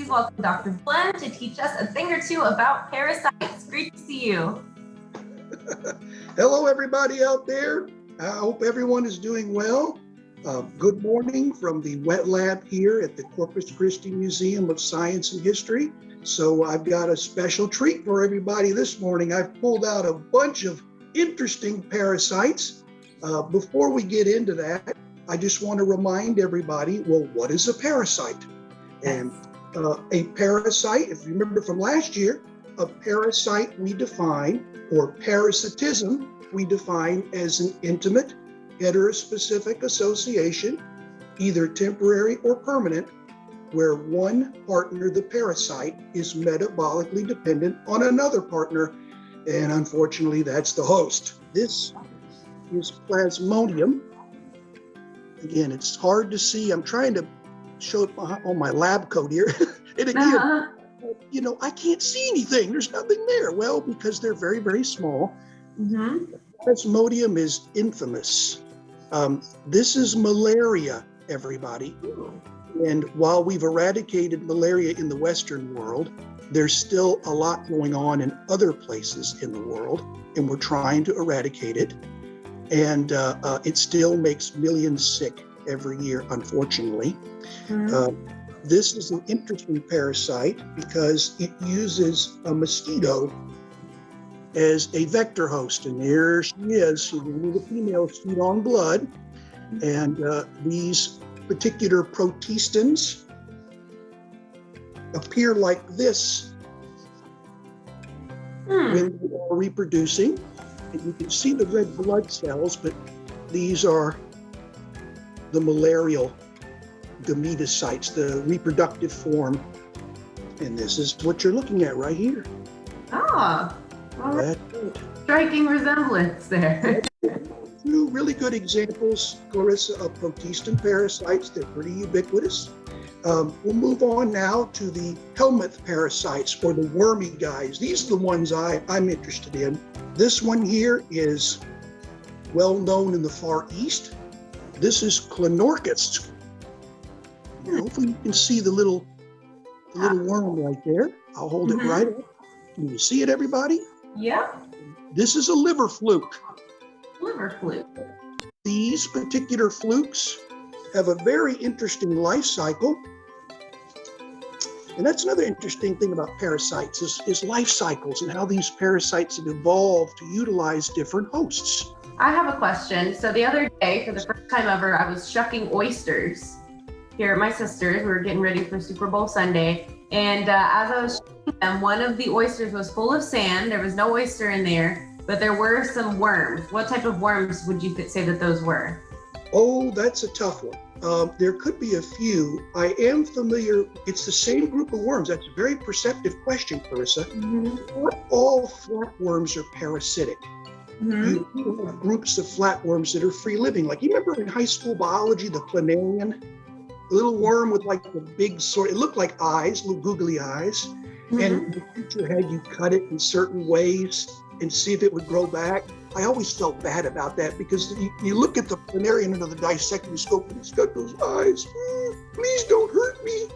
please welcome Dr. Glenn to teach us a thing or two about parasites. Great to see you. Hello, everybody out there. I hope everyone is doing well. Good morning from the wet lab here at the Corpus Christi Museum of Science and History. So I've got a special treat for everybody this morning. I've pulled out a bunch of interesting parasites. Before we get into that, I just want to remind everybody, well, what is a parasite? And a parasite, if you remember from last year, a parasite we define, or parasitism, we define as an intimate, heterospecific association, either temporary or permanent, where one partner, the parasite, is metabolically dependent on another partner, and unfortunately, that's the host. This is Plasmodium. Again, it's hard to see. I'm trying to show it on my lab coat here. And again, you know, I can't see anything. There's nothing there. Well, because they're very, very small. Plasmodium is infamous. This is malaria, everybody. And while we've eradicated malaria in the Western world, there's still a lot going on in other places in the world, and we're trying to eradicate it. And it still makes millions sick every year, unfortunately. This is an interesting parasite because it uses a mosquito as a vector host. And there she is. She's one of the females feed on blood. And these particular protistans appear like this when they are reproducing. And you can see the red blood cells, but these are the malarial gametocytes, the reproductive form. And this is what you're looking at right here. Well, striking resemblance there. Two really good examples, Clarissa, of protistan parasites. They're pretty ubiquitous. We'll move on now to the helminth parasites, or the wormy guys. These are the ones I'm interested in. This one here is well known in the Far East. This is Corynorcus. Hopefully you can see the little worm right there. I'll hold it right up. Can you see it, everybody? Yeah. This is a liver fluke. Liver fluke. These particular flukes have a very interesting life cycle. And that's another interesting thing about parasites is life cycles and how these parasites have evolved to utilize different hosts. I have a question. So the other day, for the first time ever, I was shucking oysters here at my sister's. We were getting ready for Super Bowl Sunday. And as I was shucking them, one of the oysters was full of sand. There was no oyster in there, but there were some worms. What type of worms would you say that those were? Oh, that's a tough one. There could be a few. I am familiar. It's the same group of worms. That's a very perceptive question, Clarissa. Not all flatworms are parasitic. You have groups of flatworms that are free living. Like, you remember in high school biology, the planarian? The little worm with like the big sort, it looked like eyes, little googly eyes. And the teacher had you cut it in certain ways and see if it would grow back. I always felt bad about that because you look at the planarian under the dissecting scope and it's got those eyes. Please don't hurt me.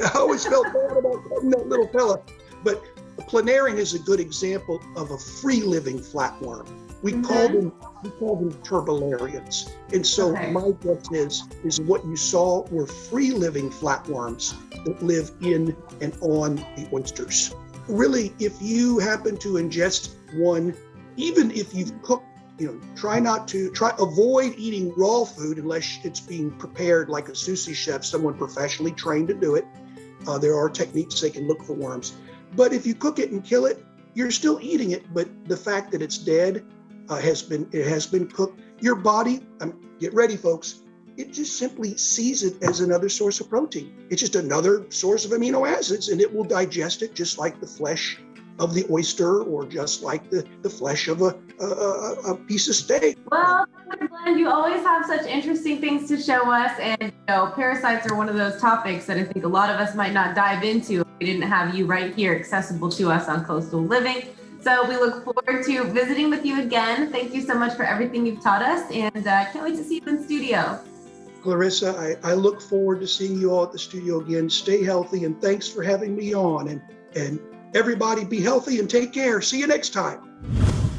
I always felt bad about cutting that little fella. But the planarian is a good example of a free-living flatworm. We call them turbularians. And so my guess is what you saw were free-living flatworms that live in and on the oysters. Really, if you happen to ingest one, even if you've cooked, avoid eating raw food unless it's being prepared like a sushi chef, someone professionally trained to do it. There are techniques they can look for worms. But if you cook it and kill it, you're still eating it. But the fact that it's dead has been cooked. Your body, get ready, folks. It just simply sees it as another source of protein. It's just another source of amino acids, and it will digest it just like the flesh of the oyster, or just like the flesh of a piece of steak. Well, Glenn, you always have such interesting things to show us, and parasites are one of those topics that I think a lot of us might not dive into if we didn't have you right here accessible to us on Coastal Living. So we look forward to visiting with you again. Thank you so much for everything you've taught us, and can't wait to see you in studio. Clarissa, I look forward to seeing you all at the studio again. Stay healthy, and thanks for having me on. And everybody be healthy and take care. See you next time.